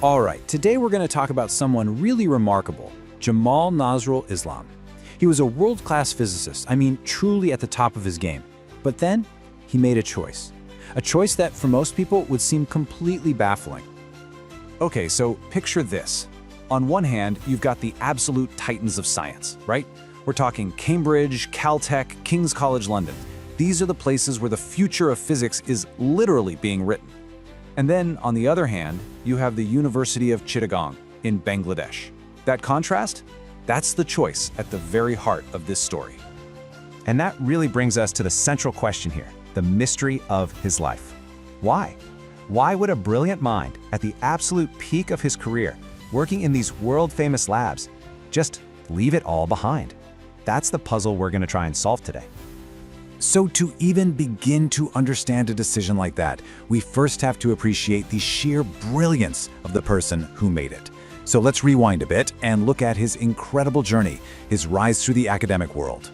All right, today we're going to talk about someone really remarkable, Jamal Nazrul Islam. He was a world-class physicist, truly at the top of his game. But then, he made a choice that for most people would seem completely baffling. Okay, so picture this. On one hand, you've got the absolute titans of science, right? We're talking Cambridge, Caltech, King's College London. These are the places where the future of physics is literally being written. And then, on the other hand, you have the University of Chittagong in Bangladesh. That contrast? That's the choice at the very heart of this story. And that really brings us to the central question here, the mystery of his life. Why? Why would a brilliant mind, at the absolute peak of his career, working in these world-famous labs, just leave it all behind? That's the puzzle we're going to try and solve today. So to even begin to understand a decision like that, we first have to appreciate the sheer brilliance of the person who made it. So let's rewind a bit and look at his incredible journey, his rise through the academic world.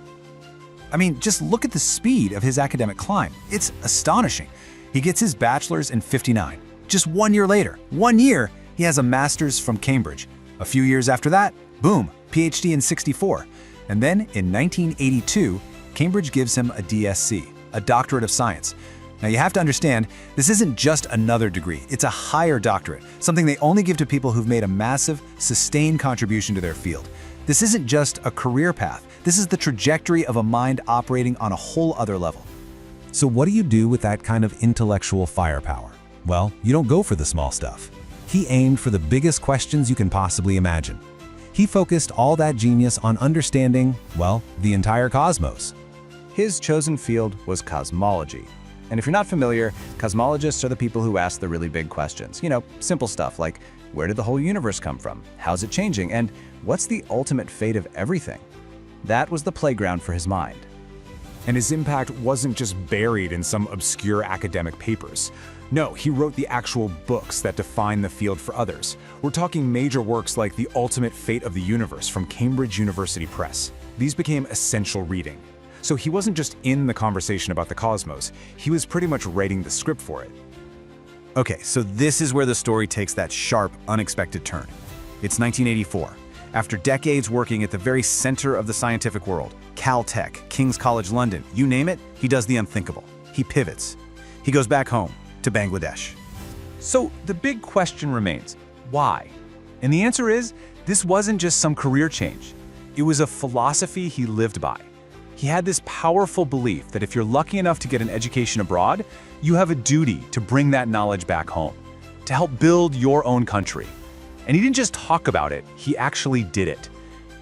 Just look at the speed of his academic climb. It's astonishing. He gets his bachelor's in '59. Just 1 year later, 1 year, he has a master's from Cambridge. A few years after that, boom, PhD in '64. And then in 1982, Cambridge gives him a DSc, a Doctorate of Science. Now you have to understand, this isn't just another degree, it's a higher doctorate, something they only give to people who've made a massive, sustained contribution to their field. This isn't just a career path, this is the trajectory of a mind operating on a whole other level. So what do you do with that kind of intellectual firepower? Well, you don't go for the small stuff. He aimed for the biggest questions you can possibly imagine. He focused all that genius on understanding, well, the entire cosmos. His chosen field was cosmology. And if you're not familiar, cosmologists are the people who ask the really big questions. Simple stuff like, where did the whole universe come from? How's it changing? And what's the ultimate fate of everything? That was the playground for his mind. And his impact wasn't just buried in some obscure academic papers. No, he wrote the actual books that define the field for others. We're talking major works like The Ultimate Fate of the Universe from Cambridge University Press. These became essential reading. So he wasn't just in the conversation about the cosmos, he was pretty much writing the script for it. Okay, so this is where the story takes that sharp, unexpected turn. It's 1984. After decades working at the very center of the scientific world, Caltech, King's College London, you name it, he does the unthinkable. He pivots. He goes back home to Bangladesh. So the big question remains, why? And the answer is, this wasn't just some career change. It was a philosophy he lived by. He had this powerful belief that if you're lucky enough to get an education abroad, you have a duty to bring that knowledge back home, to help build your own country. And he didn't just talk about it, he actually did it.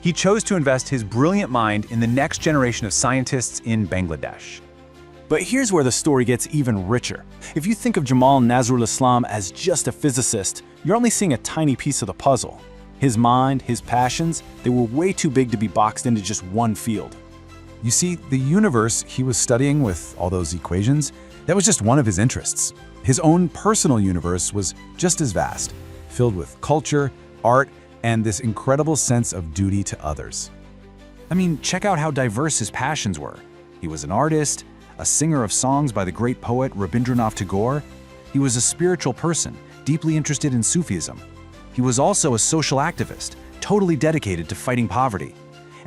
He chose to invest his brilliant mind in the next generation of scientists in Bangladesh. But here's where the story gets even richer. If you think of Jamal Nazrul Islam as just a physicist, you're only seeing a tiny piece of the puzzle. His mind, his passions, they were way too big to be boxed into just one field. You see, the universe he was studying with all those equations, that was just one of his interests. His own personal universe was just as vast, filled with culture, art, and this incredible sense of duty to others. Check out how diverse his passions were. He was an artist, a singer of songs by the great poet Rabindranath Tagore. He was a spiritual person, deeply interested in Sufism. He was also a social activist, totally dedicated to fighting poverty.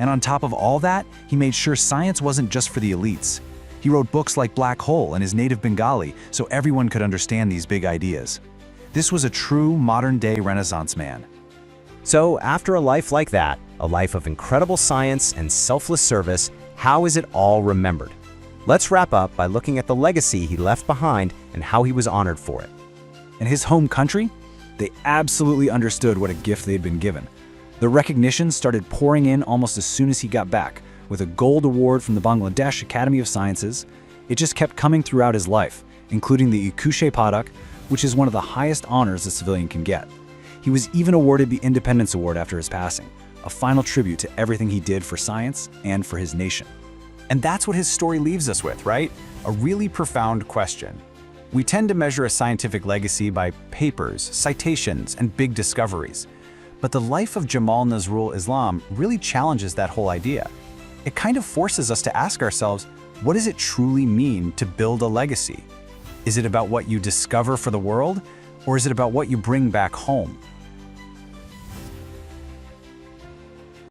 And on top of all that, he made sure science wasn't just for the elites. He wrote books like Black Hole in his native Bengali so everyone could understand these big ideas. This was a true modern-day Renaissance man. So after a life like that, a life of incredible science and selfless service, how is it all remembered? Let's wrap up by looking at the legacy he left behind and how he was honored for it. In his home country, they absolutely understood what a gift they'd been given. The recognition started pouring in almost as soon as he got back, with a gold award from the Bangladesh Academy of Sciences. It just kept coming throughout his life, including the Ekushe Padak, which is one of the highest honors a civilian can get. He was even awarded the Independence Award after his passing, a final tribute to everything he did for science and for his nation. And that's what his story leaves us with, right? A really profound question. We tend to measure a scientific legacy by papers, citations, and big discoveries. But the life of Jamal Nazrul Islam really challenges that whole idea. It kind of forces us to ask ourselves, what does it truly mean to build a legacy? Is it about what you discover for the world? Or is it about what you bring back home?